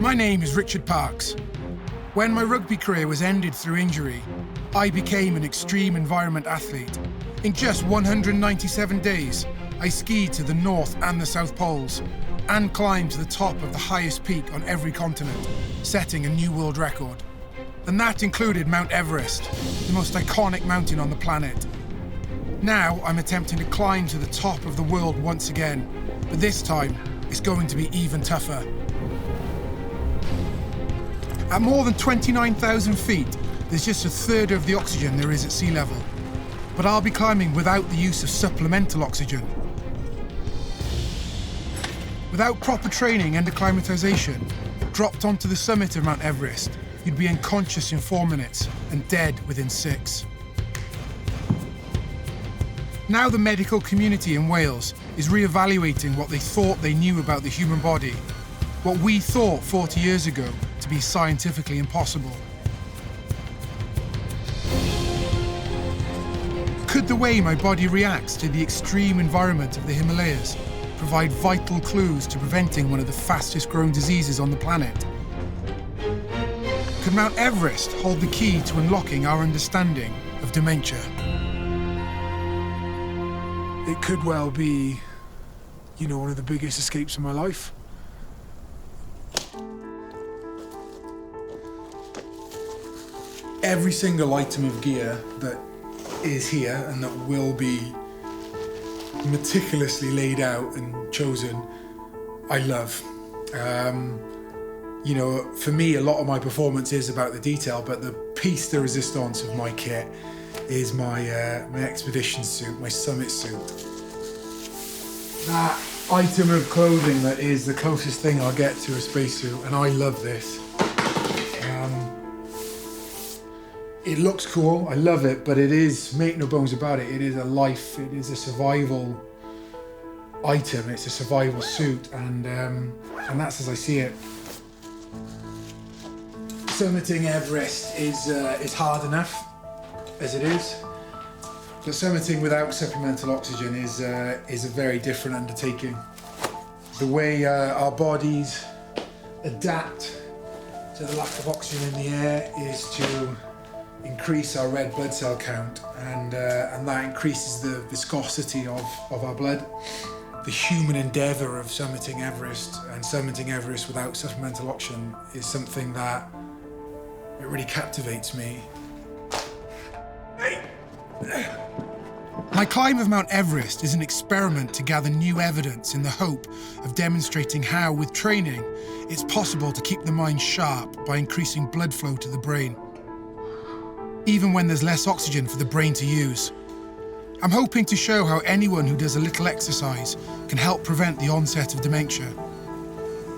My name is Richard Parks. When my rugby career was ended through injury, I became an extreme environment athlete. In just 197 days, I skied to the North and the South Poles and climbed to the top of the highest peak on every continent, setting a new world record. And that included Mount Everest, the most iconic mountain on the planet. Now I'm attempting to climb to the top of the world once again, but this time it's going to be even tougher. At more than 29,000 feet, there's just a third of the oxygen there is at sea level. But I'll be climbing without the use of supplemental oxygen. Without proper training and acclimatization, dropped onto the summit of Mount Everest, you'd be unconscious in 4 minutes and dead within 6. Now the medical community in Wales is re-evaluating what they thought they knew about the human body, what we thought 40 years ago to be scientifically impossible. Could the way my body reacts to the extreme environment of the Himalayas provide vital clues to preventing one of the fastest growing diseases on the planet? Could Mount Everest hold the key to unlocking our understanding of dementia? It could well be, one of the biggest escapes of my life. Every single item of gear that is here and that will be meticulously laid out and chosen, I love. For me, a lot of my performance is about the detail, but the piece de resistance of my kit is my expedition suit, my summit suit. That item of clothing that is the closest thing I'll get to a spacesuit, and I love this. It looks cool, I love it, but it is, make no bones about it, it is a life, it is a survival item, it's a survival suit, and that's as I see it. Summiting Everest is hard enough as it is, but summiting without supplemental oxygen is a very different undertaking. The way our bodies adapt to the lack of oxygen in the air is to increase our red blood cell count, and that increases the viscosity of our blood. The human endeavour of summiting Everest and summiting Everest without supplemental oxygen is something that it really captivates me. My climb of Mount Everest is an experiment to gather new evidence in the hope of demonstrating how, with training, it's possible to keep the mind sharp by increasing blood flow to the brain, even when there's less oxygen for the brain to use. I'm hoping to show how anyone who does a little exercise can help prevent the onset of dementia.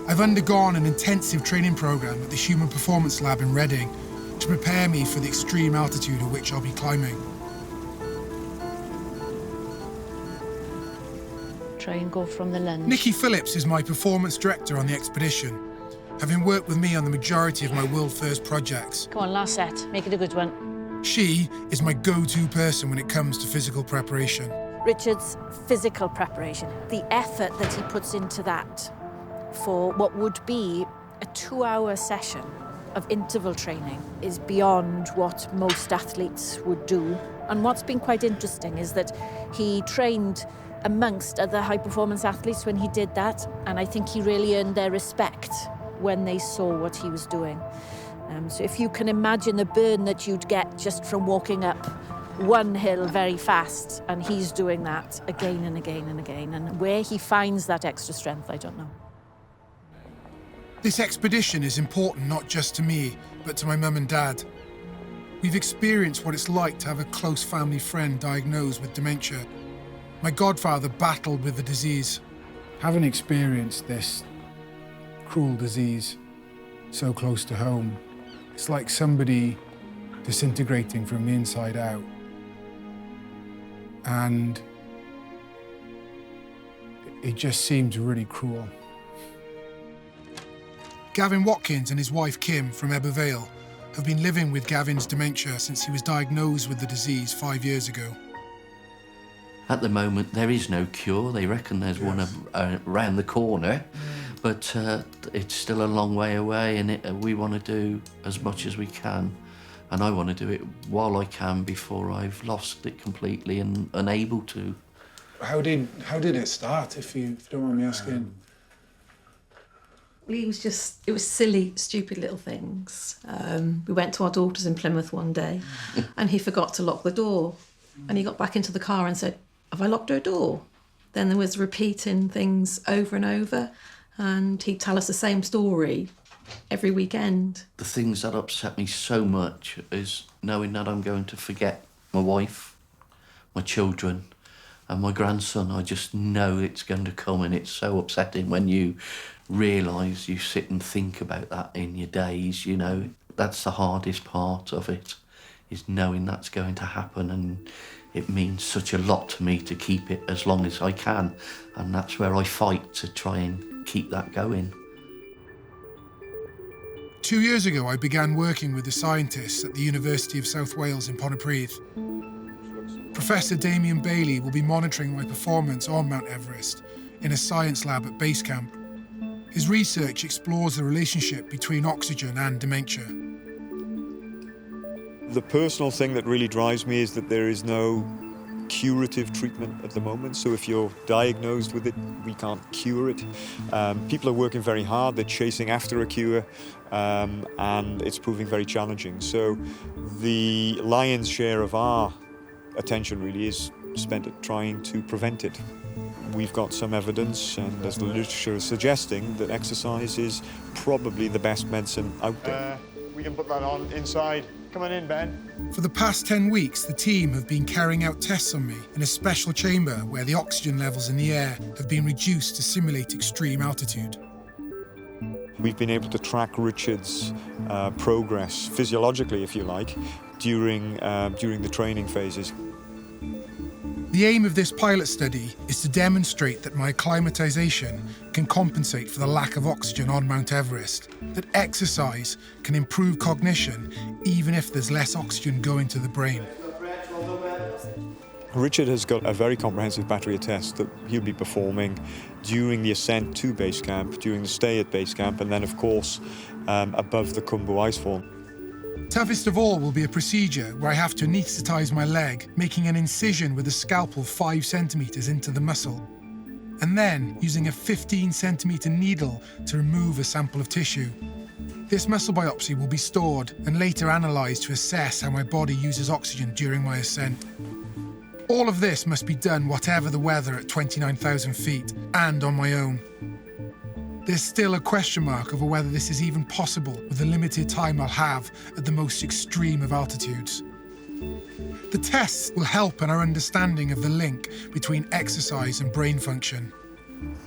I've undergone an intensive training program at the Human Performance Lab in Reading to prepare me for the extreme altitude at which I'll be climbing. Try and go from the lunge. Nikki Phillips is my performance director on the expedition, having worked with me on the majority of my world first projects. Come on, last set. Make it a good one. She is my go-to person when it comes to physical preparation. Richard's physical preparation, the effort that he puts into that for what would be a 2-hour session of interval training is beyond what most athletes would do. And what's been quite interesting is that he trained amongst other high-performance athletes when he did that, and I think he really earned their respect when they saw what he was doing. So if you can imagine the burn that you'd get just from walking up one hill very fast, and he's doing that again and again and again, and where he finds that extra strength, I don't know. This expedition is important not just to me, but to my mum and dad. We've experienced what it's like to have a close family friend diagnosed with dementia. My godfather battled with the disease. Having experienced this cruel disease so close to home, it's like somebody disintegrating from the inside out. And it just seems really cruel. Gavin Watkins and his wife Kim from Ebbw Vale have been living with Gavin's dementia since he was diagnosed with the disease 5 years ago. At the moment, there is no cure. They reckon there's one around the corner, but it's still a long way away, and we want to do as much as we can, and I want to do it while I can before I've lost it completely and unable to. How did it start, if you don't mind me asking? Well, it was silly, stupid little things. We went to our daughter's in Plymouth one day and he forgot to lock the door. And he got back into the car and said, "Have I locked her door?" Then there was repeating things over and over, and he'd tell us the same story every weekend. The things that upset me so much is knowing that I'm going to forget my wife, my children, and my grandson. I just know it's going to come, and it's so upsetting when you realise, you sit and think about that in your days, you know. That's the hardest part of it, is knowing that's going to happen, and it means such a lot to me to keep it as long as I can, and that's where I fight to try and keep that going. 2 years ago, I began working with the scientists at the University of South Wales in Pontypridd. Professor Damien Bailey will be monitoring my performance on Mount Everest in a science lab at base camp. His research explores the relationship between oxygen and dementia. The personal thing that really drives me is that there is no curative treatment at the moment. So if you're diagnosed with it, we can't cure it. People are working very hard, they're chasing after a cure, and it's proving very challenging. So the lion's share of our attention really is spent at trying to prevent it. We've got some evidence, and as the literature is suggesting, that exercise is probably the best medicine out there. We can put that on inside. Come on in, Ben. For the past 10 weeks, the team have been carrying out tests on me in a special chamber where the oxygen levels in the air have been reduced to simulate extreme altitude. We've been able to track Richard's progress, physiologically, if you like, during the training phases. The aim of this pilot study is to demonstrate that my acclimatization can compensate for the lack of oxygen on Mount Everest, that exercise can improve cognition even if there's less oxygen going to the brain. Richard has got a very comprehensive battery of tests that he'll be performing during the ascent to base camp, during the stay at base camp, and then, of course, above the Khumbu icefall. Toughest of all will be a procedure where I have to anaesthetize my leg, making an incision with a scalpel 5 centimeters into the muscle, and then using a 15 centimeter needle to remove a sample of tissue. This muscle biopsy will be stored and later analysed to assess how my body uses oxygen during my ascent. All of this must be done whatever the weather at 29,000 feet and on my own. There's still a question mark over whether this is even possible with the limited time I'll have at the most extreme of altitudes. The tests will help in our understanding of the link between exercise and brain function.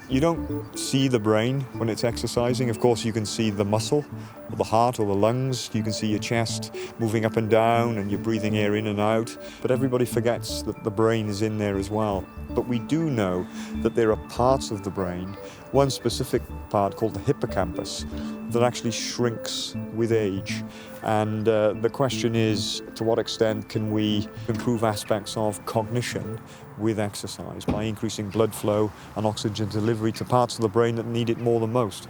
You don't see the brain when it's exercising. Of course, you can see the muscle, or the heart, or the lungs. You can see your chest moving up and down, and you're breathing air in and out. But everybody forgets that the brain is in there as well. But we do know that there are parts of the brain, one specific part called the hippocampus, that actually shrinks with age. And the question is, to what extent can we improve aspects of cognition with exercise by increasing blood flow and oxygen delivery to parts of the brain that need it more than most?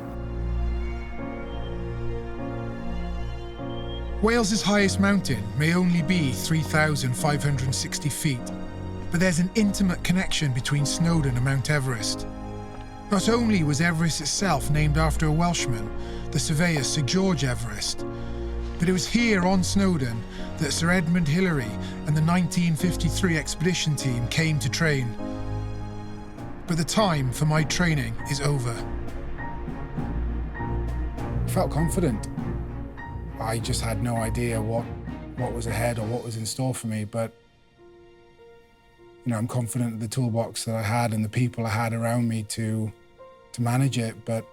Wales's highest mountain may only be 3,560 feet, but there's an intimate connection between Snowdon and Mount Everest. Not only was Everest itself named after a Welshman, the surveyor Sir George Everest, but it was here on Snowdon that Sir Edmund Hillary and the 1953 expedition team came to train. But the time for my training is over. I felt confident. I just had no idea what was ahead or what was in store for me, but I'm confident of the toolbox that I had and the people I had around me to manage it, but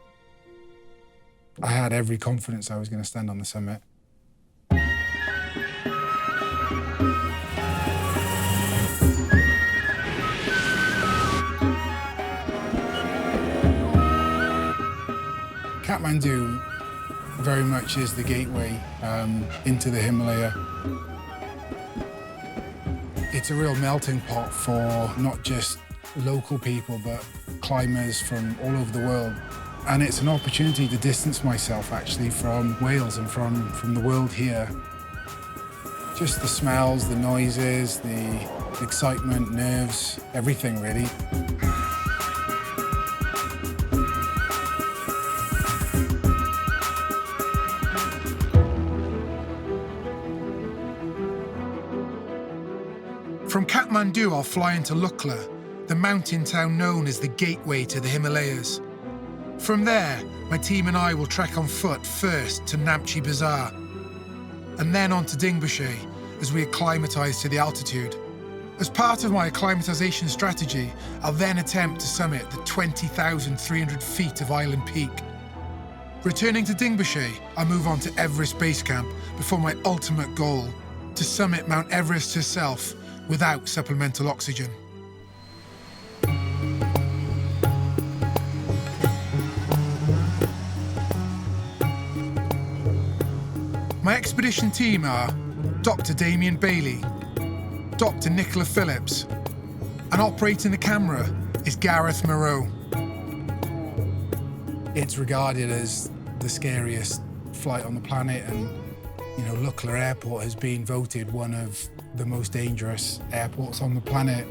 I had every confidence I was going to stand on the summit. Kathmandu very much is the gateway into the Himalaya. It's a real melting pot for not just local people, but climbers from all over the world. And it's an opportunity to distance myself actually from Wales and from the world here. Just the smells, the noises, the excitement, nerves, everything really. From Kathmandu, I'll fly into Lukla, the mountain town known as the gateway to the Himalayas. From there, my team and I will trek on foot first to Namche Bazaar, and then on to Dingbashay as we acclimatise to the altitude. As part of my acclimatisation strategy, I'll then attempt to summit the 20,300 feet of Island Peak. Returning to Dingbashay, I move on to Everest Base Camp before my ultimate goal, to summit Mount Everest herself without supplemental oxygen. My expedition team are Dr. Damien Bailey, Dr. Nicola Phillips, and operating the camera is Gareth Moreau. It's regarded as the scariest flight on the planet, and Lukla Airport has been voted one of the most dangerous airports on the planet.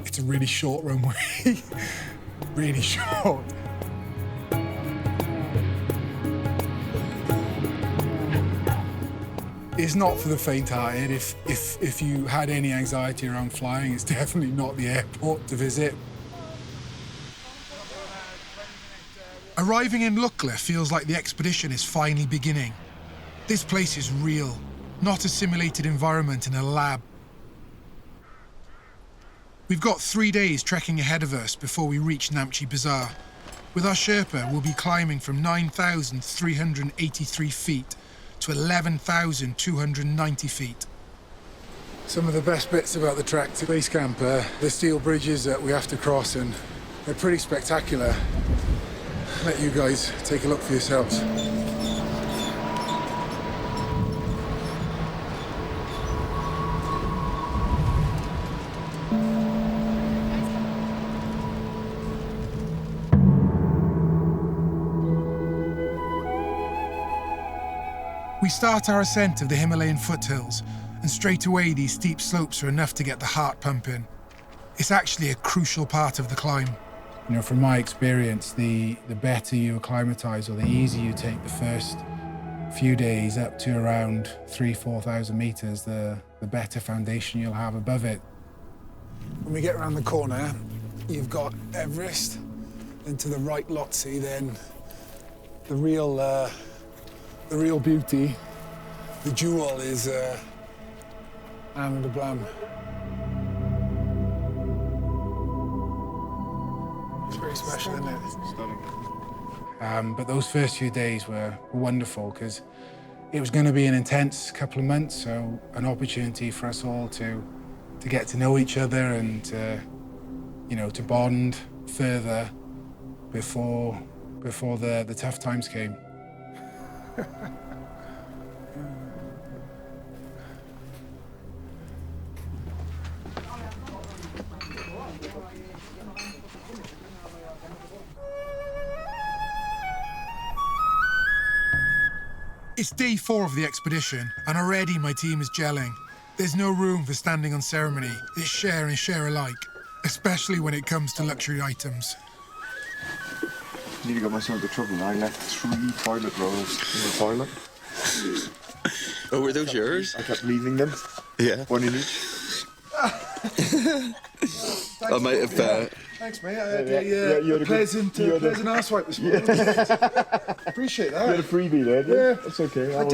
It's a really short runway, really short. It's not for the faint-hearted. If you had any anxiety around flying, it's definitely not the airport to visit. Arriving in Lukla feels like the expedition is finally beginning. This place is real, not a simulated environment in a lab. We've got 3 days trekking ahead of us before we reach Namche Bazaar. With our Sherpa, we'll be climbing from 9,383 feet to 11,290 feet. Some of the best bits about the trek to base camp are the steel bridges that we have to cross, and they're pretty spectacular. I'll let you guys take a look for yourselves. We start our ascent of the Himalayan foothills, and straight away these steep slopes are enough to get the heart pumping. It's actually a crucial part of the climb. From my experience, the better you acclimatise or the easier you take the first few days up to around 3,000-4,000 metres, the better foundation you'll have above it. When we get around the corner, you've got Everest, and to the right Lhotse, then the real beauty, the jewel is Anna de Blam. It's very special, isn't it? Stunning. But those first few days were wonderful because it was going to be an intense couple of months, so an opportunity for us all to get to know each other and to bond further before the tough times came. It's day 4 of the expedition, and already my team is gelling. There's no room for standing on ceremony. It's share and share alike, especially when it comes to luxury items. Nearly got myself into trouble. I left 3 toilet rolls in the toilet. Oh, were those yours? I kept leaving them. Yeah. One in each. I might have. Thanks, mate. I had a pleasant arsewipe this morning. Appreciate that. You had a freebie there, didn't you? Yeah. That's okay. I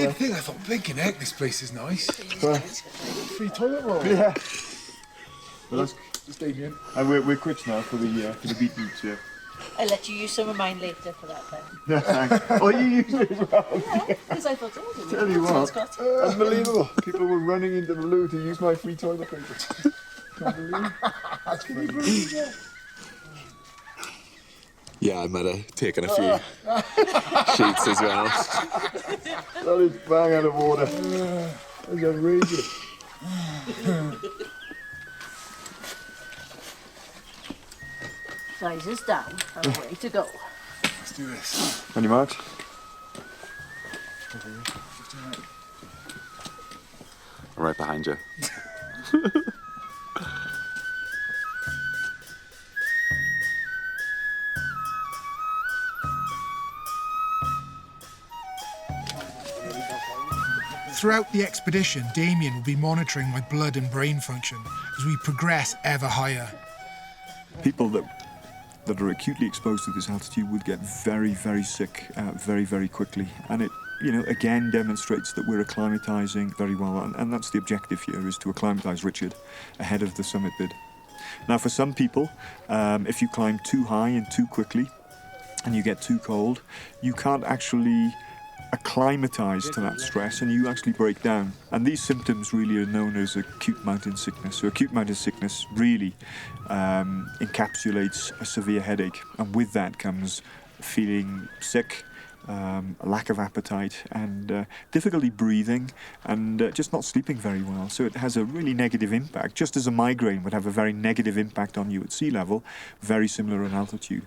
thought, blinking heck, this place is nice. Free toilet roll. Yeah. Well, that's Damien. And we're quits now for the beat boots, yeah. I'll let you use some of mine later for that time. Yeah, thanks. Oh, you used it as well? Yeah, because I thought, Tell you what, unbelievable. People were running into the loo to use my free toilet paper. Can't believe it. That's pretty Yeah, I might have taken a few sheets as well. That is bang out of order. That's outrageous. Visors down and away to go. Let's do this. On your marks. Right behind you. Throughout the expedition, Damien will be monitoring my blood and brain function as we progress ever higher. People that are acutely exposed to this altitude would get very, very sick very, very quickly. And it, again demonstrates that we're acclimatising very well. And that's the objective here, is to acclimatise Richard ahead of the summit bid. Now, for some people, if you climb too high and too quickly and you get too cold, you can't actually acclimatise to that stress and you actually break down. And these symptoms really are known as acute mountain sickness. So acute mountain sickness really encapsulates a severe headache, and with that comes feeling sick, a lack of appetite, and difficulty breathing, and just not sleeping very well. So it has a really negative impact, just as a migraine would have a very negative impact on you at sea level, very similar in altitude.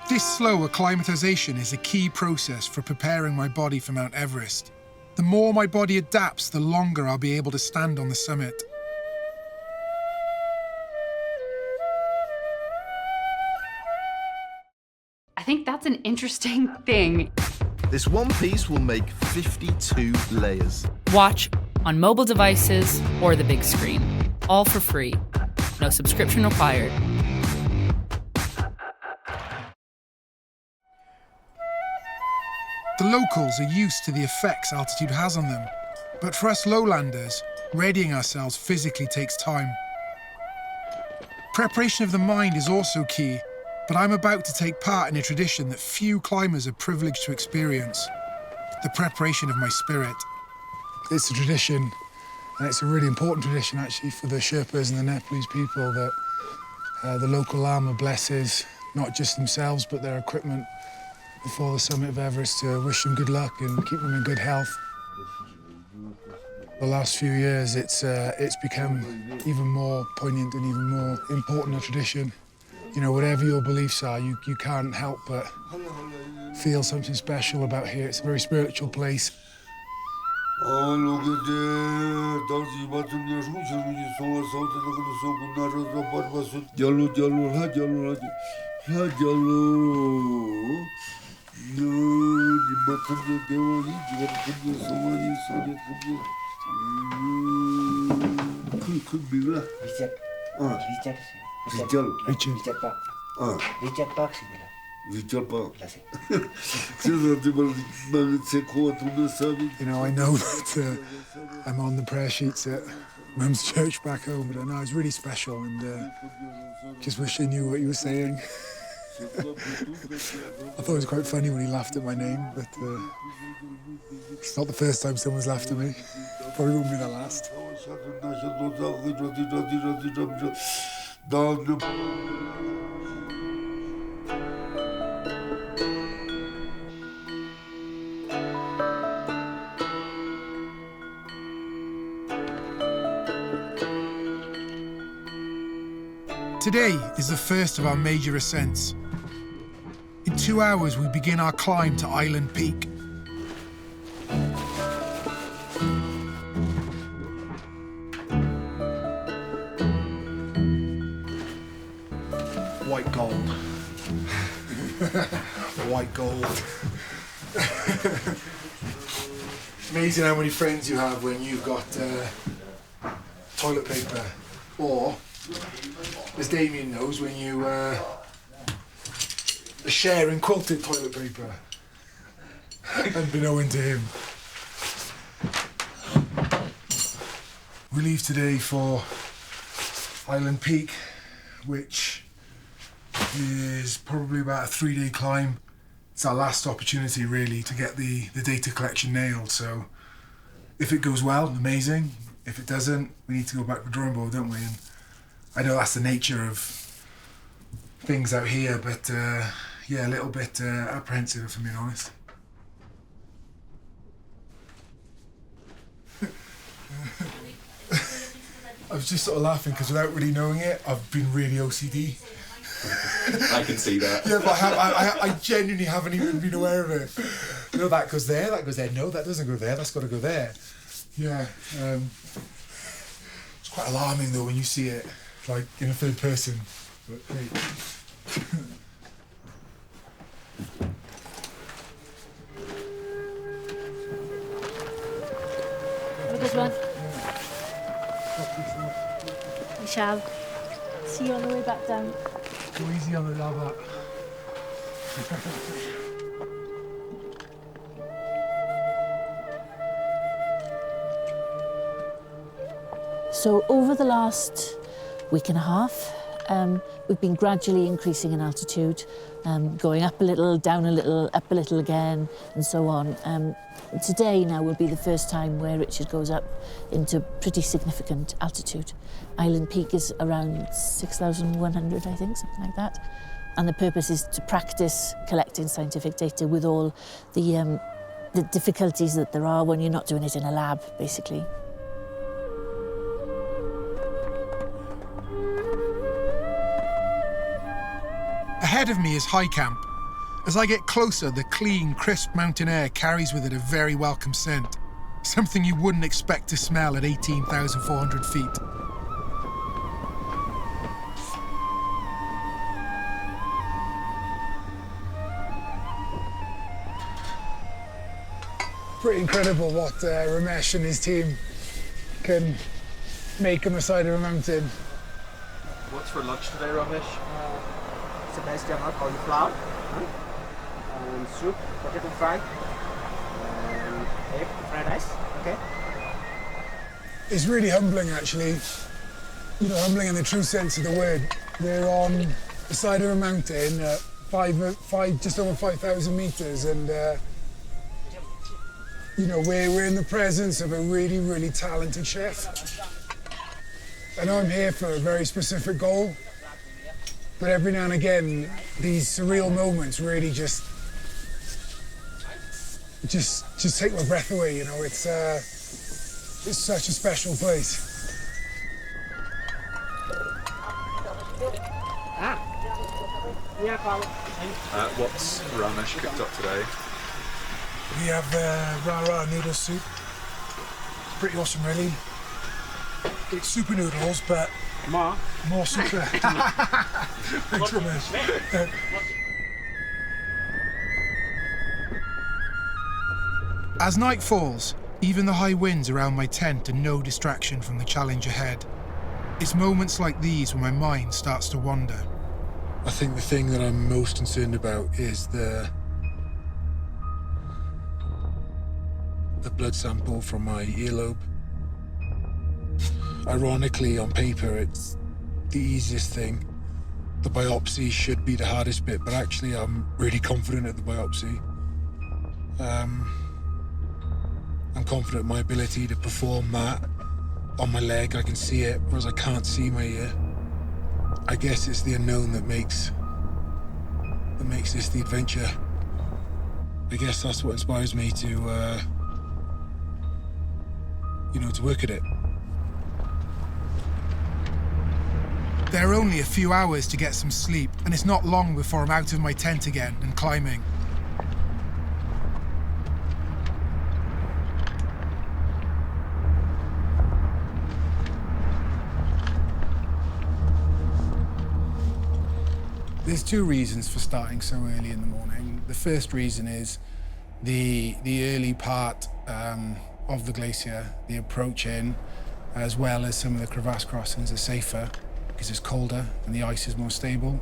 This slow acclimatization is a key process for preparing my body for Mount Everest. The more my body adapts, the longer I'll be able to stand on the summit. I think that's an interesting thing. This one piece will make 52 layers. Watch on mobile devices or the big screen. All for free. No subscription required. The locals are used to the effects altitude has on them, but for us lowlanders, readying ourselves physically takes time. Preparation of the mind is also key, but I'm about to take part in a tradition that few climbers are privileged to experience: the preparation of my spirit. It's a tradition, and it's a really important tradition actually for the Sherpas and the Nepalese people, that the local Lama blesses not just themselves but their equipment before the summit of Everest to wish them good luck and keep them in good health. The last few years, it's become even more poignant and even more important a tradition. Whatever your beliefs are, you can't help but feel something special about here. It's a very spiritual place. I know that I'm on the prayer sheets at Mum's church back home, but I know it's really special, and just wish I knew what you were saying. I thought it was quite funny when he laughed at my name, but it's not the first time someone's laughed at me. Probably won't be the last. Today is the first of our major ascents. In 2 hours, we begin our climb to Island Peak. White gold. White gold. Amazing how many friends you have when you've got toilet paper, or, as Damien knows, when you are sharing quilted toilet paper, unbeknown to him. We leave today for Island Peak, which is probably about a 3-day climb. It's our last opportunity really to get the data collection nailed, so if it goes well, amazing. If it doesn't, we need to go back to the drawing board, don't we? And I know that's the nature of things out here, but yeah, a little bit apprehensive if I'm being honest. I was just sort of laughing because without really knowing it, I've been really OCD. I can see that. Yeah, but I genuinely haven't even been aware of it. You know, that goes there, no, that doesn't go there, that's got to go there. Yeah, it's quite alarming though when you see it, like in a third person. But, hey. Have a good one. We shall. See you on the way back down. Go easy on the lava. So over the last week and a half, we've been gradually increasing in altitude, going up a little, down a little, up a little again, and so on. Today now will be the first time where Richard goes up into pretty significant altitude. Island Peak is around 6,100, I think, something like that. And the purpose is to practice collecting scientific data with all the difficulties that there are when you're not doing it in a lab, basically. Ahead of me is High Camp. As I get closer, the clean, crisp mountain air carries with it a very welcome scent. Something you wouldn't expect to smell at 18,400 feet. Pretty incredible what Ramesh and his team can make on the side of a mountain. What's for lunch today, Ramesh? It's a nice jam cauliflower, and soup, potato fry, and egg fried rice. Okay. It's really humbling, actually. You know, humbling in the true sense of the word. We're on the side of a mountain, just over 5,000 meters, and you know, we're in the presence of a really, really talented chef. I know I'm here for a very specific goal, but every now and again, these surreal moments really just take my breath away. You know, it's such a special place. What's Ramesh cooked up today? We have rah-rah noodle soup. It's pretty awesome, really. It's super noodles, but more super. Thanks, Ramesh. As night falls, even the high winds around my tent are no distraction from the challenge ahead. It's moments like these when my mind starts to wander. I think the thing that I'm most concerned about is the blood sample from my earlobe. Ironically, on paper, it's the easiest thing. The biopsy should be the hardest bit, but actually I'm really confident at the biopsy. I'm confident in my ability to perform that on my leg. I can see it, whereas I can't see my ear. I guess it's the unknown that makes this the adventure. I guess that's what inspires me to to work at it. There are only a few hours to get some sleep, and it's not long before I'm out of my tent again and climbing. There's two reasons for starting so early in the morning. The first reason is the early part of the glacier, the approach in, as well as some of the crevasse crossings are safer because it's colder and the ice is more stable.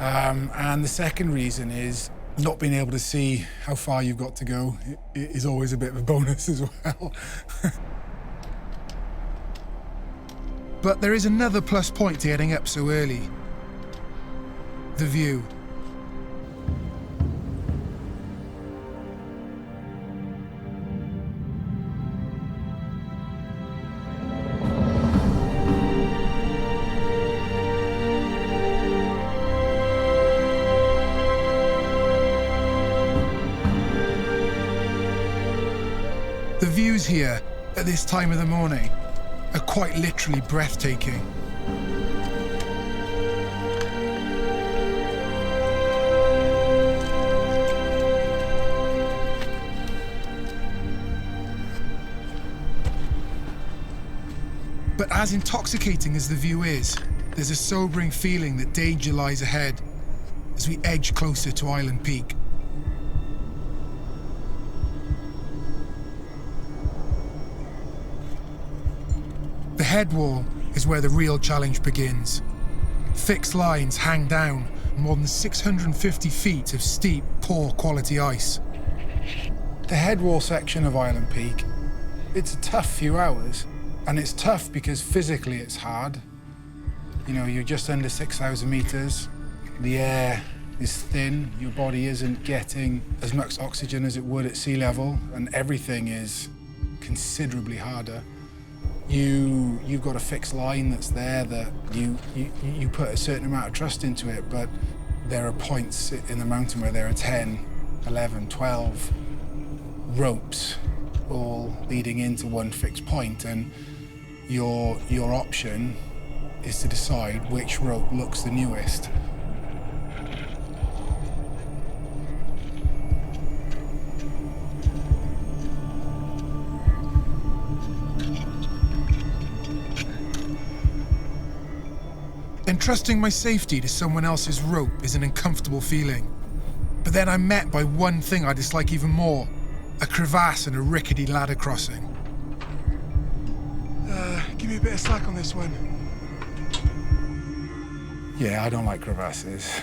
And the second reason is not being able to see how far you've got to go is always a bit of a bonus as well. But there is another plus point to getting up so early. The view. The views here at this time of the morning are quite literally breathtaking. But as intoxicating as the view is, there's a sobering feeling that danger lies ahead as we edge closer to Island Peak. The head wall is where the real challenge begins. Fixed lines hang down more than 650 feet of steep, poor quality ice. The head wall section of Island Peak, it's a tough few hours, and it's tough because physically it's hard. You know, you're just under 6,000 meters. The air is thin. Your body isn't getting as much oxygen as it would at sea level, and everything is considerably harder. You've got a fixed line that's there that you put a certain amount of trust into it, but there are points in the mountain where there are 10, 11, 12 ropes all leading into one fixed point, and your option is to decide which rope looks the newest. Entrusting my safety to someone else's rope is an uncomfortable feeling. But then I'm met by one thing I dislike even more: a crevasse and a rickety ladder crossing. Give me a bit of slack on this one. Yeah, I don't like crevasses.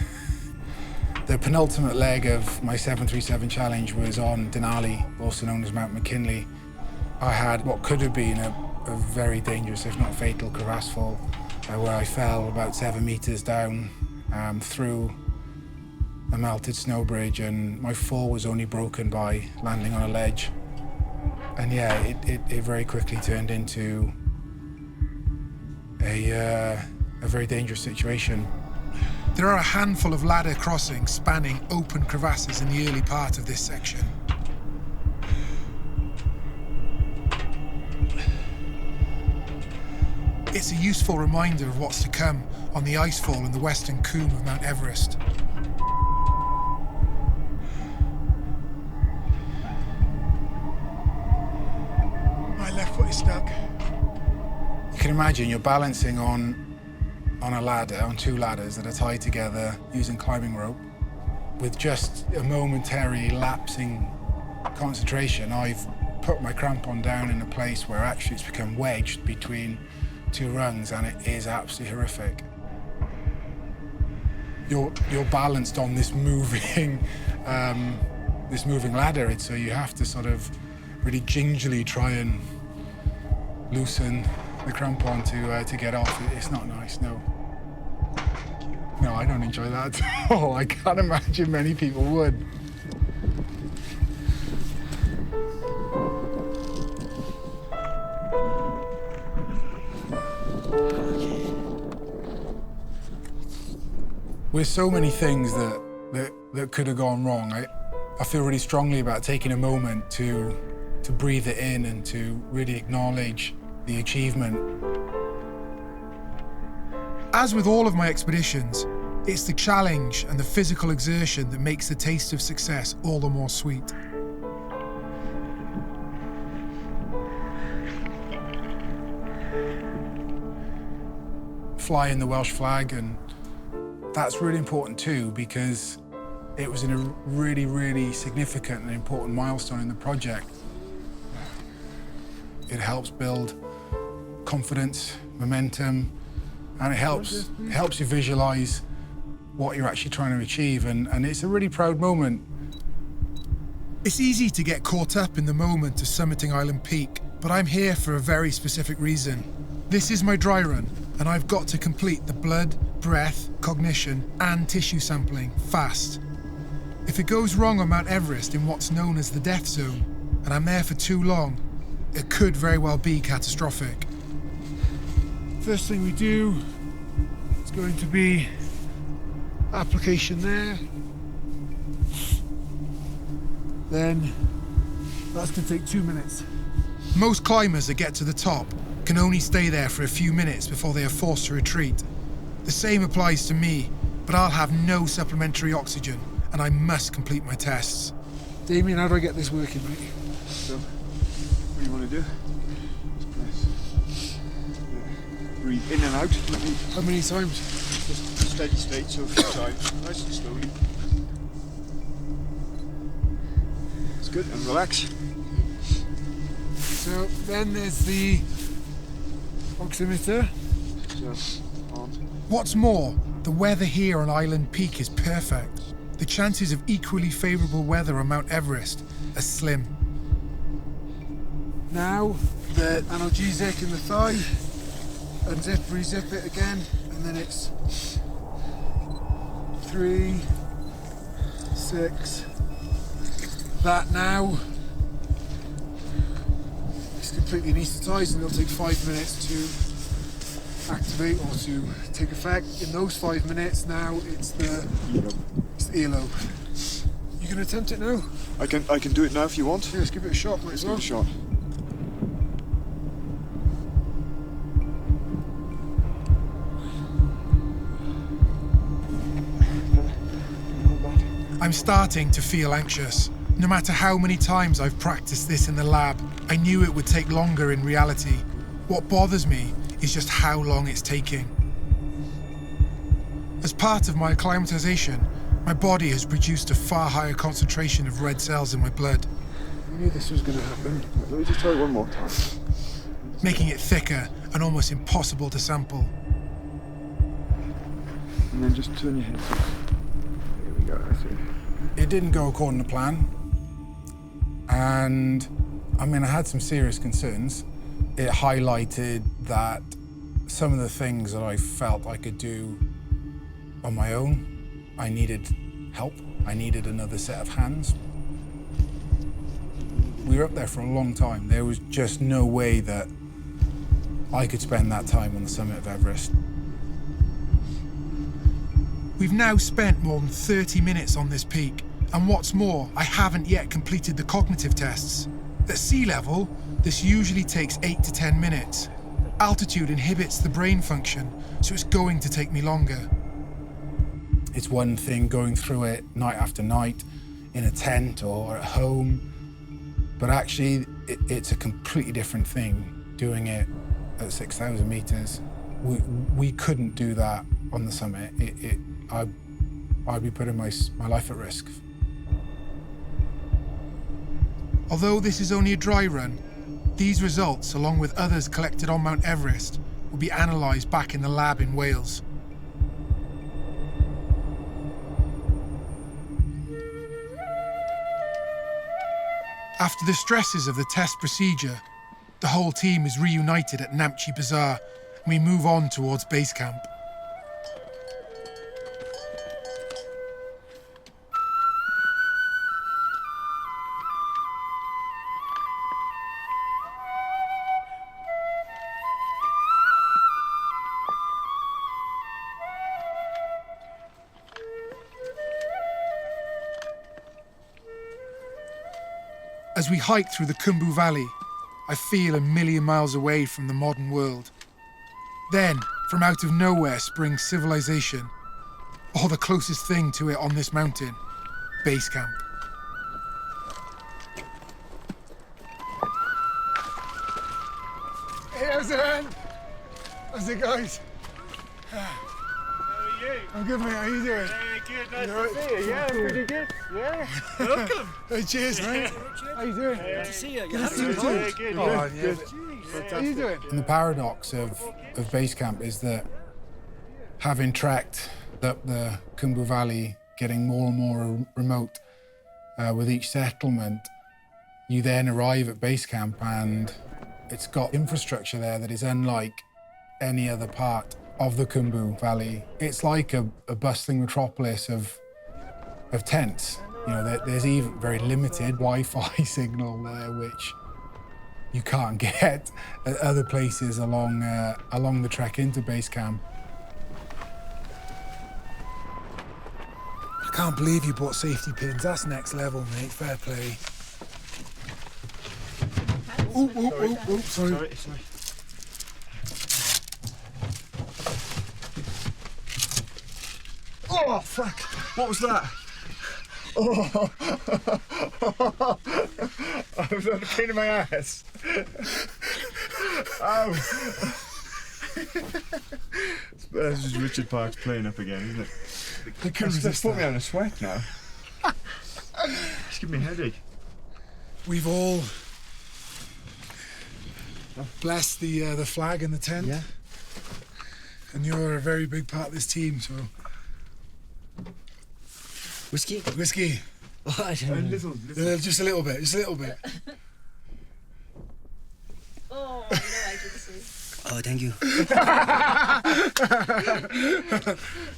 The penultimate leg of my 737 challenge was on Denali, also known as Mount McKinley. I had what could have been a very dangerous, if not fatal, crevasse fall, where I fell about 7 meters down through a melted snow bridge, and my fall was only broken by landing on a ledge. And yeah, it very quickly turned into a very dangerous situation. There are a handful of ladder crossings spanning open crevasses in the early part of this section. It's a useful reminder of what's to come on the icefall in the western combe of Mount Everest. My left foot is stuck. You can imagine you're balancing on a ladder, on two ladders that are tied together using climbing rope. With just a momentary lapsing concentration, I've put my crampon down in a place where actually it's become wedged between two rungs, and it is absolutely horrific. You're balanced on this moving ladder, so you have to sort of really gingerly try and loosen the crampon to get off. It's not nice, no. No, I don't enjoy that at all. I can't imagine many people would. With so many things that could have gone wrong, I feel really strongly about taking a moment to breathe it in and to really acknowledge the achievement. As with all of my expeditions, it's the challenge and the physical exertion that makes the taste of success all the more sweet. Flying the Welsh flag, and that's really important too, because it was in a really, really significant and important milestone in the project. It helps build confidence, momentum, and it helps you visualize what you're actually trying to achieve, and it's a really proud moment. It's easy to get caught up in the moment of summiting Island Peak, but I'm here for a very specific reason. This is my dry run, and I've got to complete the blood, breath, cognition, and tissue sampling fast. If it goes wrong on Mount Everest in what's known as the death zone, and I'm there for too long, it could very well be catastrophic. First thing we do is going to be application there. Then that's going to take 2 minutes. Most climbers that get to the top can only stay there for a few minutes before they are forced to retreat. The same applies to me, but I'll have no supplementary oxygen and I must complete my tests. Damien, how do I get this working, mate? So, what do you want to do? Just press. Breathe in and out. How many times? Just steady state, so a few times. Nice and slowly. That's good, and relax. So then there's the oximeter. So, on. What's more, the weather here on Island Peak is perfect. The chances of equally favourable weather on Mount Everest are slim. Now, the analgesic in the thigh. Unzip, re-zip it again, and then it's 3, 6. That now. It's completely anaesthetised and it'll take 5 minutes to activate or to take effect. In those 5 minutes now, it's the earlobe. You can attempt it now? I can do it now if you want. Yeah, let's give it a shot, might as well. Give it a shot. I'm starting to feel anxious. No matter how many times I've practiced this in the lab, I knew it would take longer in reality. What bothers me is just how long it's taking. As part of my acclimatization, my body has produced a far higher concentration of red cells in my blood, I knew this was going to happen. Let me just try it one more time. making it thicker and almost impossible to sample. And then just turn your head. There we go, that's it. It didn't go according to plan. And I mean, I had some serious concerns. It highlighted that some of the things that I felt I could do on my own, I needed help. I needed another set of hands. We were up there for a long time. There was just no way that I could spend that time on the summit of Everest. We've now spent more than 30 minutes on this peak, and what's more, I haven't yet completed the cognitive tests. At sea level, this usually takes 8 to 10 minutes. Altitude inhibits the brain function, so it's going to take me longer. It's one thing going through it night after night, in a tent or at home, but actually it's a completely different thing doing it at 6,000 meters. We couldn't do that on the summit. I'd be putting my life at risk. Although this is only a dry run, these results, along with others collected on Mount Everest, will be analysed back in the lab in Wales. After the stresses of the test procedure, the whole team is reunited at Namche Bazaar, and we move on towards base camp. As we hike through the Khumbu Valley, I feel a million miles away from the modern world. Then, from out of nowhere springs civilization, or the closest thing to it on this mountain, base camp. Hey, how's it, man? How's it, guys? How are you? I'm good, mate. How you doing? Yeah, good. Nice You to see you. Yeah, Cool. pretty good. Yeah. Welcome. Hey, cheers, mate. How you doing? Good to see you. Good to see you too. Yeah, good. Oh, Yeah. good. Fantastic. How you doing? And the paradox of base camp is that having trekked up the Khumbu Valley, getting more and more remote with each settlement, you then arrive at base camp and it's got infrastructure there that is unlike any other part of the Khumbu Valley. It's like a bustling metropolis of tents. You know, there's even very limited Wi-Fi signal there, which you can't get at other places along the trek into base camp. I can't believe you bought safety pins. That's next level, mate. Fair play. Sorry. Oh, fuck! What was that? Oh! I was on a pain in my ass. Ow! This is Richard Park's playing up again, isn't it? I couldn't resist put me that. on a sweat now. It's giving me a headache. We've all blessed the flag and the tent. Yeah. And you're a very big part of this team, so... Whiskey? Whiskey. Oh, I don't know. Just a little bit, just a little bit. Oh, no agency. Oh, thank you.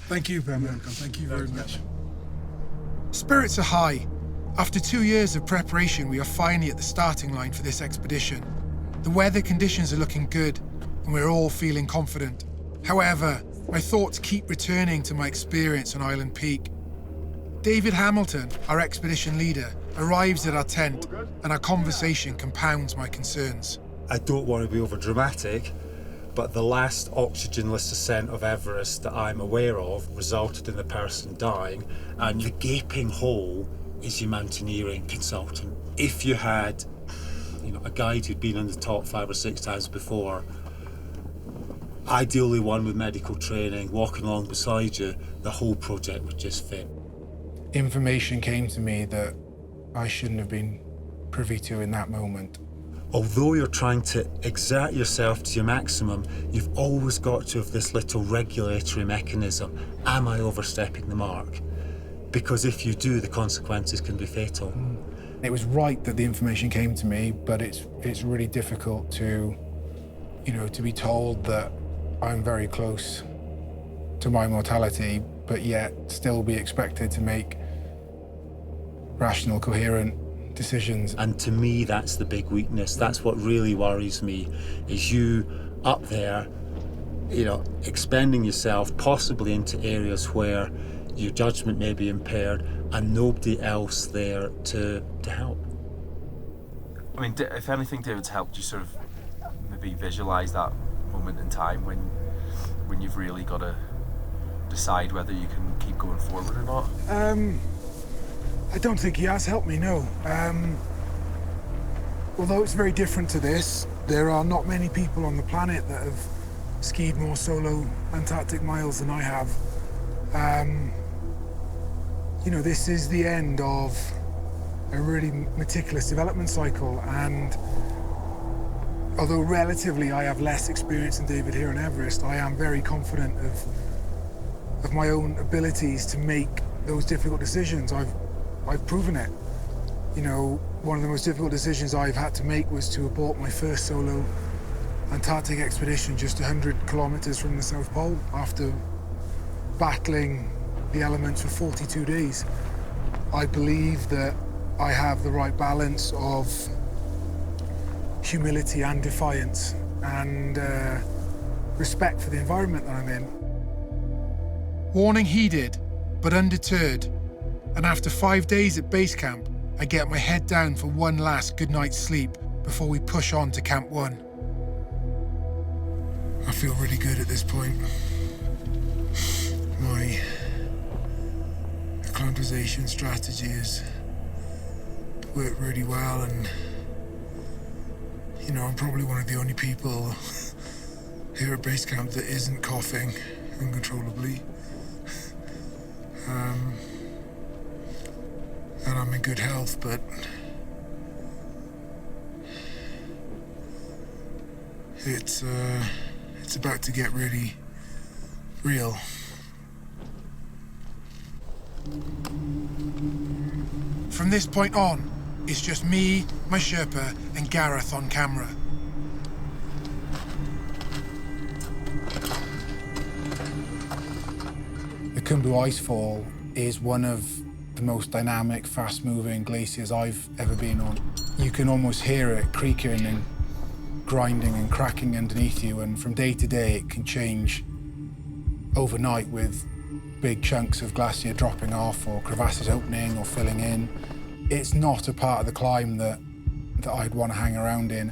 Thank you, Brendan. Thank you very much. Spirits are high. After 2 years of preparation, we are finally at the starting line for this expedition. The weather conditions are looking good, and we're all feeling confident. However, my thoughts keep returning to my experience on Island Peak. David Hamilton, our expedition leader, arrives at our tent, and our conversation compounds my concerns. I don't want to be over dramatic, but the last oxygenless ascent of Everest that I'm aware of resulted in the person dying, and the gaping hole is your mountaineering consultant. If you had, a guide who'd been in the top 5 or 6 times before, ideally one with medical training, walking along beside you, the whole project would just fit. Information came to me that I shouldn't have been privy to in that moment. Although you're trying to exert yourself to your maximum, you've always got to have this little regulatory mechanism. Am I overstepping the mark? Because if you do, the consequences can be fatal. It was right that the information came to me, but it's really difficult to, to be told that I'm very close to my mortality, but yet still be expected to make rational, coherent decisions. And to me, that's the big weakness. That's what really worries me, is you up there, expending yourself possibly into areas where your judgment may be impaired and nobody else there to help. I mean, if anything, David's helped you sort of maybe visualise that moment in time when you've really got to decide whether you can keep going forward or not? I don't think he has helped me, no. Although it's very different to this, there are not many people on the planet that have skied more solo Antarctic miles than I have. This is the end of a really meticulous development cycle, and although relatively I have less experience than David here on Everest, I am very confident of my own abilities to make those difficult decisions. I've proven it. One of the most difficult decisions I've had to make was to abort my first solo Antarctic expedition just 100 kilometers from the South Pole after battling the elements for 42 days. I believe that I have the right balance of humility and defiance and respect for the environment that I'm in. Warning heeded, but undeterred. And after 5 days at base camp, I get my head down for one last good night's sleep before we push on to Camp 1. I feel really good at this point. My acclimatization strategy has worked really well, and I'm probably one of the only people here at base camp that isn't coughing uncontrollably. And I'm in good health, but it's about to get really real. From this point on, it's just me, my Sherpa, and Gareth on camera. The Khumbu Icefall is one of the most dynamic, fast-moving glaciers I've ever been on. You can almost hear it creaking and grinding and cracking underneath you, and from day to day it can change overnight with big chunks of glacier dropping off or crevasses opening or filling in. It's not a part of the climb that I'd want to hang around in.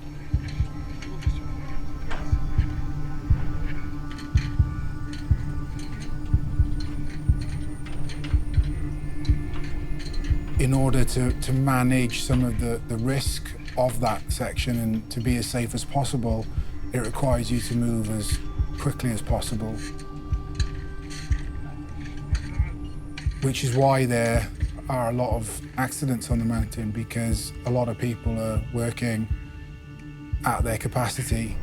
in order to manage some of the risk of that section and to be as safe as possible, it requires you to move as quickly as possible. Which is why there are a lot of accidents on the mountain, because a lot of people are working at their capacity.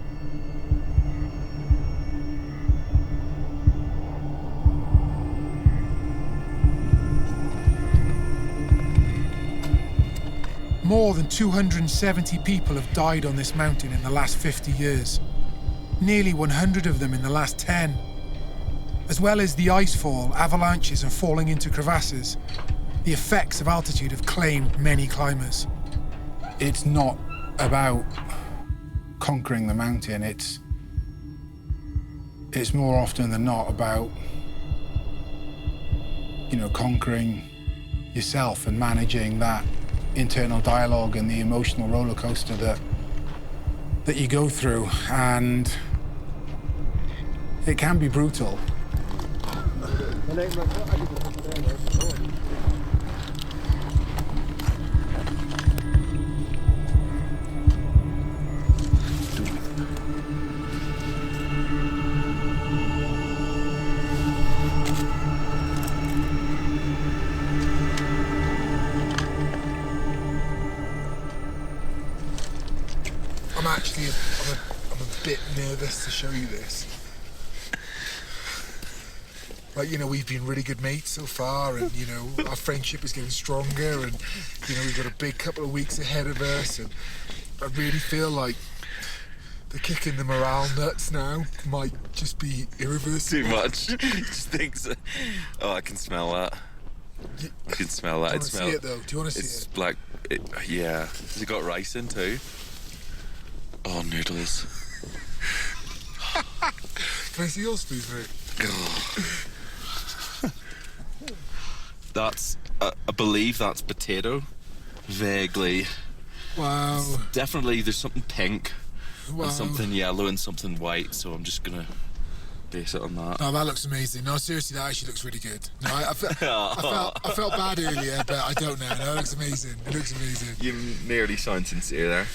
More than 270 people have died on this mountain in the last 50 years. Nearly 100 of them in the last 10. As well as the icefall, avalanches and falling into crevasses, the effects of altitude have claimed many climbers. It's not about conquering the mountain, it's more often than not about, conquering yourself and managing that internal dialogue and the emotional roller coaster that you go through, and it can be brutal. I'm a bit nervous to show you this. Like, we've been really good mates so far, and, our friendship is getting stronger, and, we've got a big couple of weeks ahead of us, and I really feel like the kick in the morale nuts now might just be irreversible. Too much. Just thinks. Oh, I can smell that. I can smell that. Do you want to see it, though? Do you want to see It's it? like, yeah. Has it got rice in too? Oh, noodles. Can I see yours, please, mate? That's, I believe that's potato. Vaguely. Wow. Definitely there's something pink. Wow. And something yellow and something white, so I'm just gonna base it on that. No, that looks amazing. No, seriously, that actually looks really good. No, I felt bad earlier, but I don't know. No, it looks amazing. It looks amazing. You nearly sound sincere there.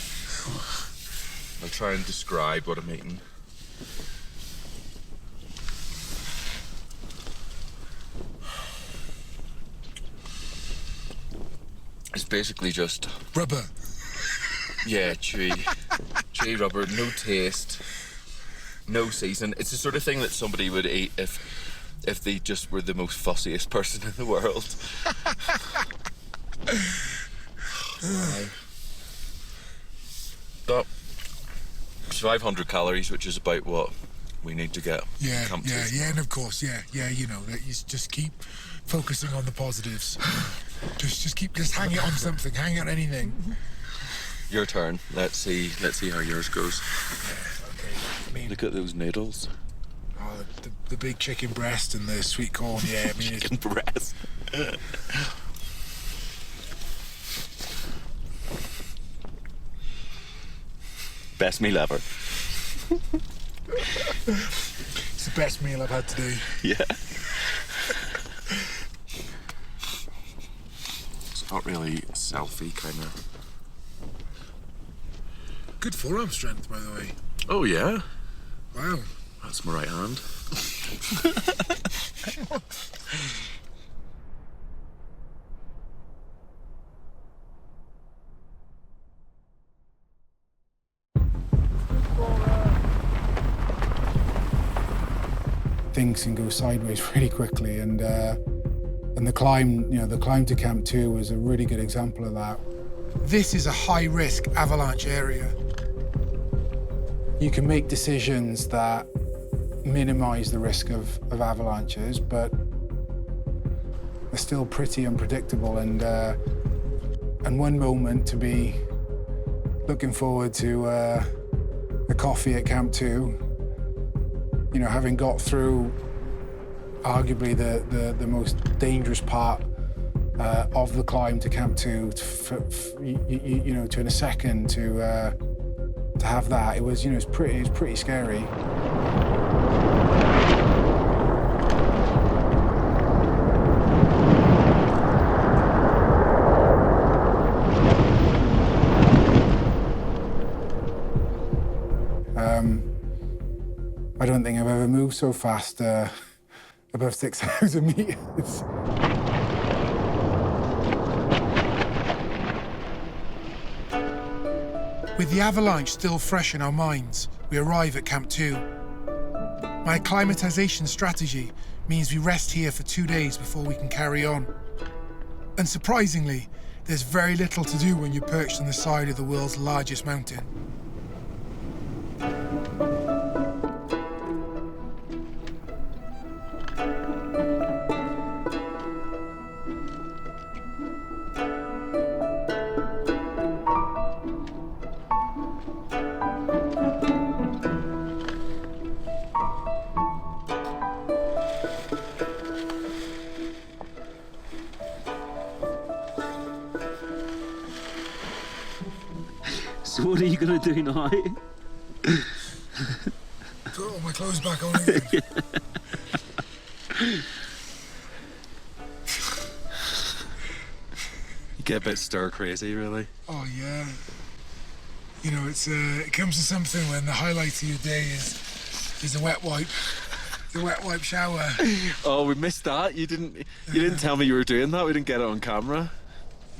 I'll try and describe what I'm eating. It's basically just rubber. Yeah, chewy rubber, no taste, no season. It's the sort of thing that somebody would eat if they just were the most fussiest person in the world. But 500 calories, which is about what we need to get. Yeah, and of course, that you just keep focusing on the positives. just hang it on something, hang it on anything. Your turn. Let's see how yours goes. Yeah, okay. Look at those noodles. Oh, the big chicken breast and the sweet corn. Yeah, chicken breast. Best meal ever. It's the best meal I've had today. Yeah. It's not really selfie kind of. Good forearm strength, by the way. Oh yeah. Wow. That's my right hand. Things can go sideways really quickly, and the climb to Camp 2 was a really good example of that. This is a high-risk avalanche area. You can make decisions that minimize the risk of avalanches, but they're still pretty unpredictable, and one moment to be looking forward to the coffee at Camp 2, having got through arguably the most dangerous part of the climb to Camp 2, to in a second to have that, it was pretty scary. I don't think I've ever moved so fast above 6,000 metres. With the avalanche still fresh in our minds, we arrive at Camp 2. My acclimatisation strategy means we rest here for 2 days before we can carry on. And surprisingly, there's very little to do when you're perched on the side of the world's largest mountain. So what are you going to do now? Put all my clothes back on again. You get a bit stir crazy, really. Oh yeah. You know, it comes to something when the highlight of your day is a wet wipe. The wet wipe shower. Oh, we missed that. You didn't tell me you were doing that. We didn't get it on camera.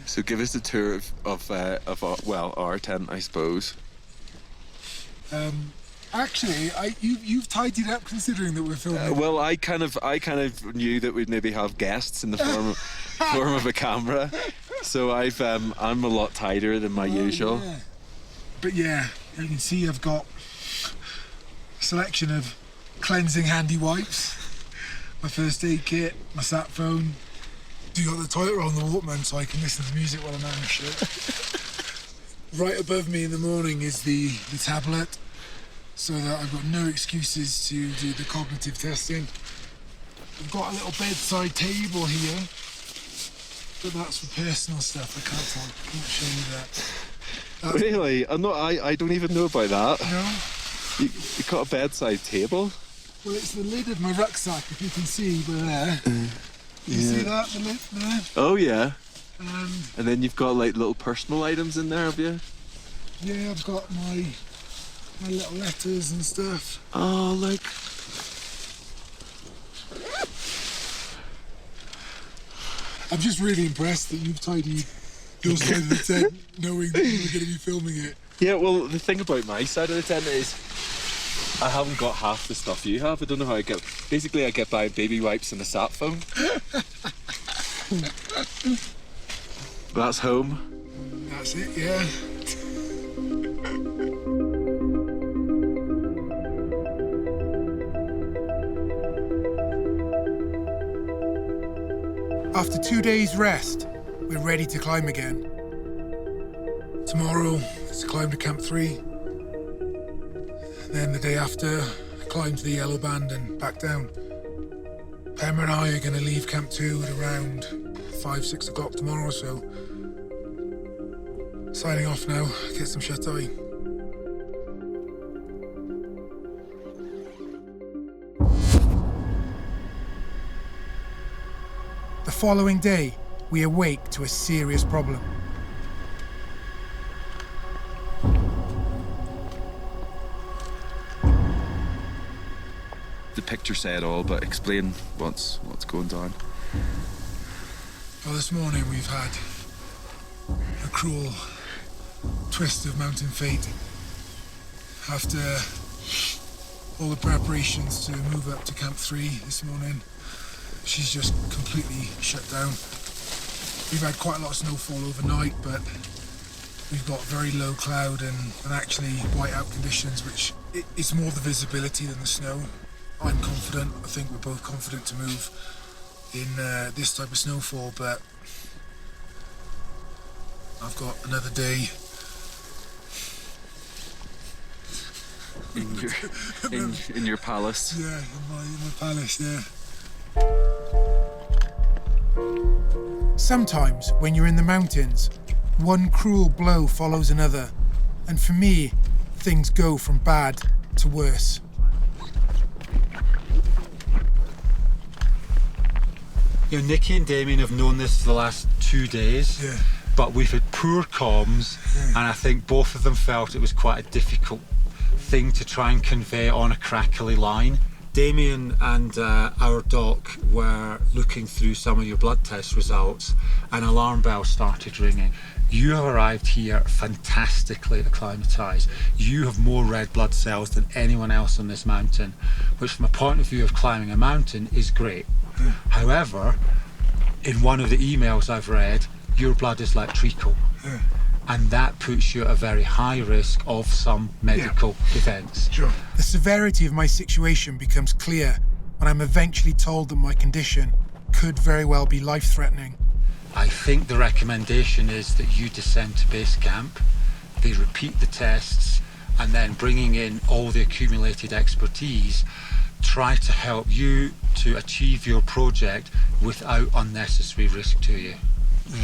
So give us a tour of our tent, I suppose. Actually, you've tidied up considering that we're filming. Well, I kind of knew that we'd maybe have guests in the form of a camera. So I'm a lot tidier than my usual. Yeah. But yeah, you can see I've got a selection of cleansing handy wipes, my first aid kit, my sat phone. You got the toilet roll on the Walkman so I can listen to music while I'm out of shit. Right above me in the morning is the tablet, so that I've got no excuses to do the cognitive testing. I've got a little bedside table here, but that's for personal stuff. I can't show you that. Really? I don't even know about that. No? You got a bedside table? Well, it's the lid of my rucksack, if you can see, we're there. You see that, the lid there? Oh, yeah. And then you've got like little personal items in there, have you? Yeah, I've got my little letters and stuff. Oh, look. I'm just really impressed that you've tidied your side of the tent knowing that you were going to be filming it. Yeah, well, the thing about my side of the tent is I haven't got half the stuff you have. I don't know how I get... Basically, I get by baby wipes and a sat phone. That's home. That's it, yeah. After 2 days' rest, we're ready to climb again. Tomorrow, it's a climb to Camp 3. Then the day after, a climb to the Yellow Band and back down. Pemma and I are going to leave Camp 2 at around 5-6 o'clock tomorrow, so signing off now, get some shut-eye. The following day, we awake to a serious problem. The picture said all, but explain what's going down. Well, this morning we've had a cruel twist of mountain fate. After all the preparations to move up to Camp 3 this morning, she's just completely shut down. We've had quite a lot of snowfall overnight, but we've got very low cloud and actually whiteout conditions, which it's more the visibility than the snow. I'm confident, I think we're both confident to move in this type of snowfall, but I've got another day. In your palace? Yeah, in my palace, yeah. Sometimes, when you're in the mountains, one cruel blow follows another, and for me, things go from bad to worse. You know, Nikki and Damien have known this for the last 2 days, but we've had poor comms, and I think both of them felt it was quite a difficult thing to try and convey on a crackly line. Damien and our doc were looking through some of your blood test results, and alarm bells started ringing. You have arrived here fantastically acclimatised. You have more red blood cells than anyone else on this mountain, which from a point of view of climbing a mountain is great. However, in one of the emails I've read, your blood is like treacle. And that puts you at a very high risk of some medical events. Sure. The severity of my situation becomes clear when I'm eventually told that my condition could very well be life-threatening. I think the recommendation is that you descend to base camp, they repeat the tests, and then bringing in all the accumulated expertise, try to help you to achieve your project without unnecessary risk to you.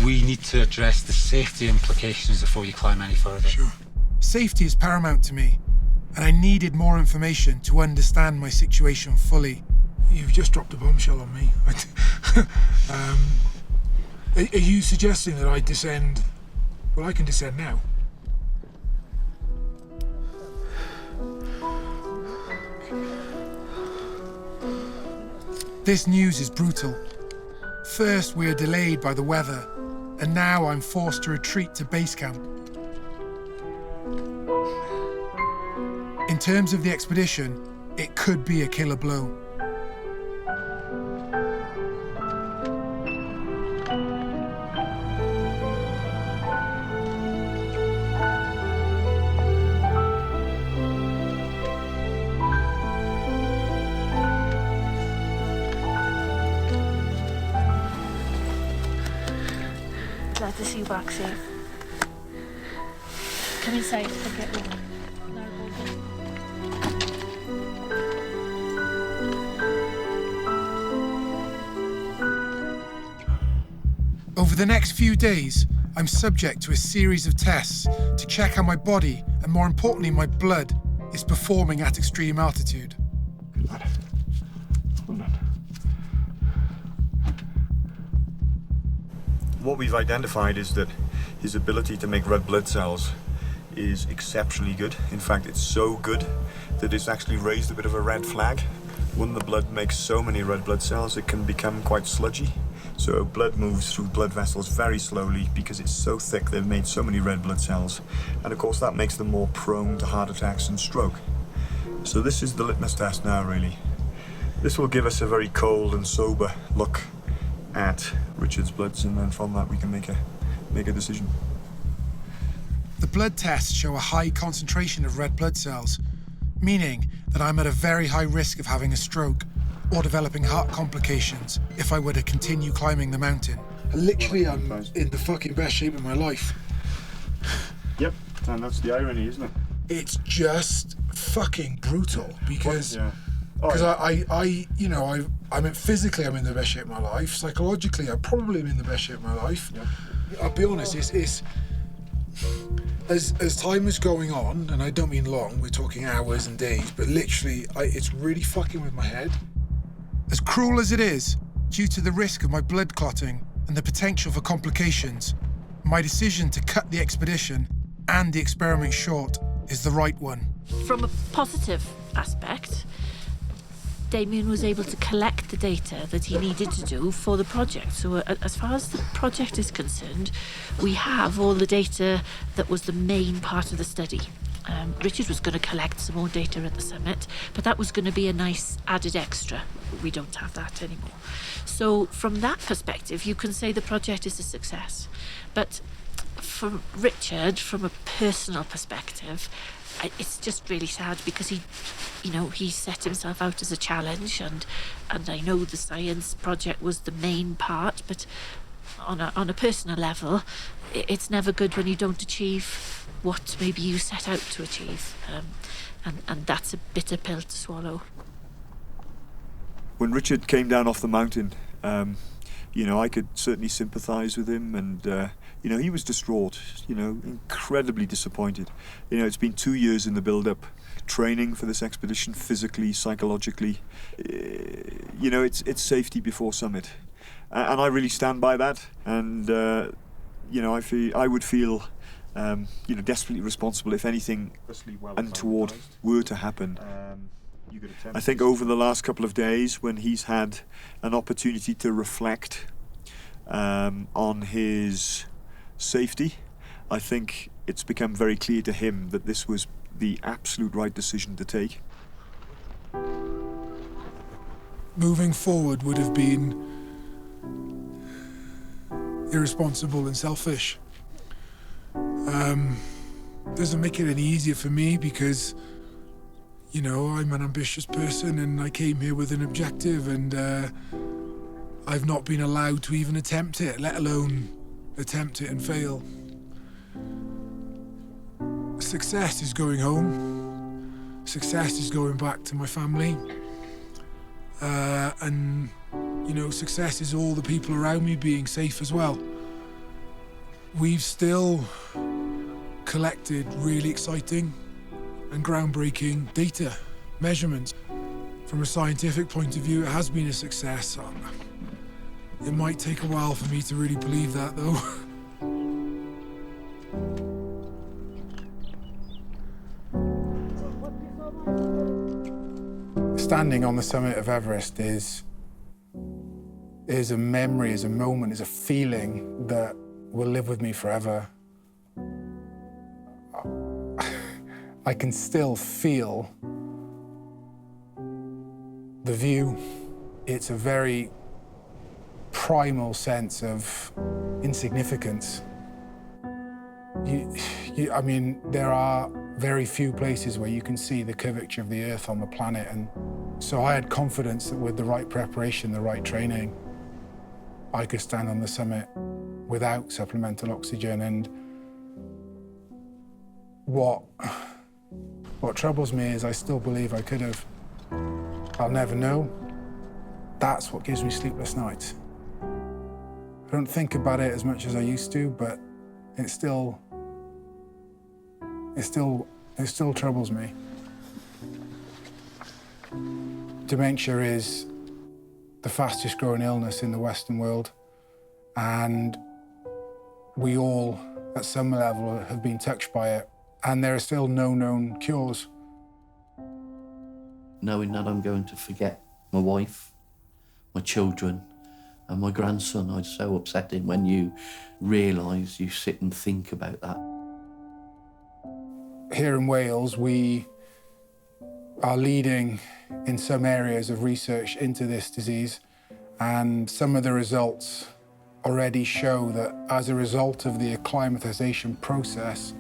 We need to address the safety implications before you climb any further. Sure. Safety is paramount to me, and I needed more information to understand my situation fully. You've just dropped a bombshell on me. Are you suggesting that I descend? Well, I can descend now. This news is brutal. First, we are delayed by the weather, and now I'm forced to retreat to base camp. In terms of the expedition, it could be a killer blow. Glad to see you back safe. Come inside, I'll get ready. Over the next few days, I'm subject to a series of tests to check how my body, and more importantly my blood, is performing at extreme altitude. Good lad. Hold on. What we've identified is that his ability to make red blood cells is exceptionally good. In fact, it's so good that it's actually raised a bit of a red flag. When the blood makes so many red blood cells, it can become quite sludgy. So blood moves through blood vessels very slowly because it's so thick they've made so many red blood cells. And of course that makes them more prone to heart attacks and stroke. So this is the litmus test now, really. This will give us a very cold and sober look at Richard's bloods, and then from that we can make a decision. The blood tests show a high concentration of red blood cells, meaning that I'm at a very high risk of having a stroke or developing heart complications if I were to continue climbing the mountain. Literally, I'm in the fucking best shape of my life. Yep, and that's the irony, isn't it? It's just fucking brutal because I mean, physically I'm in the best shape of my life. Psychologically, I probably am in the best shape of my life. Yeah. I'll be honest, it's as time is going on, and I don't mean long, we're talking hours and days, but literally, it's really fucking with my head. As cruel as it is, due to the risk of my blood clotting and the potential for complications, my decision to cut the expedition and the experiment short is the right one. From a positive aspect, Damien was able to collect the data that he needed to do for the project. So as far as the project is concerned, we have all the data that was the main part of the study. Richard was going to collect some more data at the summit, but that was going to be a nice added extra. We don't have that anymore. So from that perspective, you can say the project is a success. But for Richard, from a personal perspective, it's just really sad because he set himself out as a challenge, and I know the science project was the main part, but on a personal level, it's never good when you don't achieve what maybe you set out to achieve, and that's a bitter pill to swallow. When Richard came down off the mountain, I could certainly sympathise with him, and he was distraught, incredibly disappointed. It's been 2 years in the build-up, training for this expedition, physically, psychologically. It's safety before summit, and I really stand by that. And I would feel desperately responsible if anything untoward were to happen. I think over the last couple of days, when he's had an opportunity to reflect on his safety, I think it's become very clear to him that this was the absolute right decision to take. Moving forward would have been irresponsible and selfish. Doesn't make it any easier for me because, I'm an ambitious person and I came here with an objective, and I've not been allowed to even attempt it, let alone attempt it and fail. Success is going home. Success is going back to my family. And success is all the people around me being safe as well. We've still collected really exciting and groundbreaking data, measurements. From a scientific point of view, it has been a success. It might take a while for me to really believe that, though. Standing on the summit of Everest is a memory, is a moment, is a feeling that will live with me forever. I can still feel the view. It's a very primal sense of insignificance. There are very few places where you can see the curvature of the Earth on the planet, and so I had confidence that with the right preparation, the right training, I could stand on the summit without supplemental oxygen. And what troubles me is I still believe I could have. I'll never know. That's what gives me sleepless nights. I don't think about it as much as I used to, but it still troubles me. Dementia is the fastest growing illness in the Western world, and we all, at some level, have been touched by it, and there are still no known cures. Knowing that I'm going to forget my wife, my children, and my grandson, it's so upsetting when you realise, you sit and think about that. Here in Wales, we are leading in some areas of research into this disease, and some of the results already show that as a result of the acclimatisation process,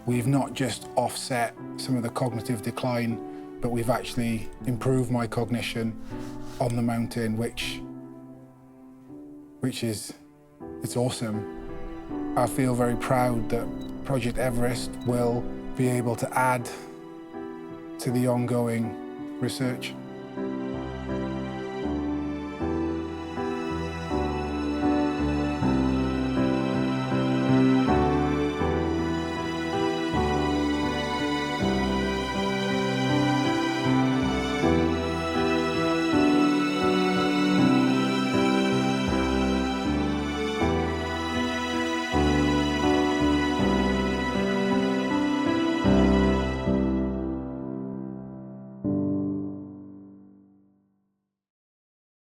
we've not just offset some of the cognitive decline, but we've actually improved my cognition on the mountain, which is, it's awesome. I feel very proud that Project Everest will be able to add to the ongoing research.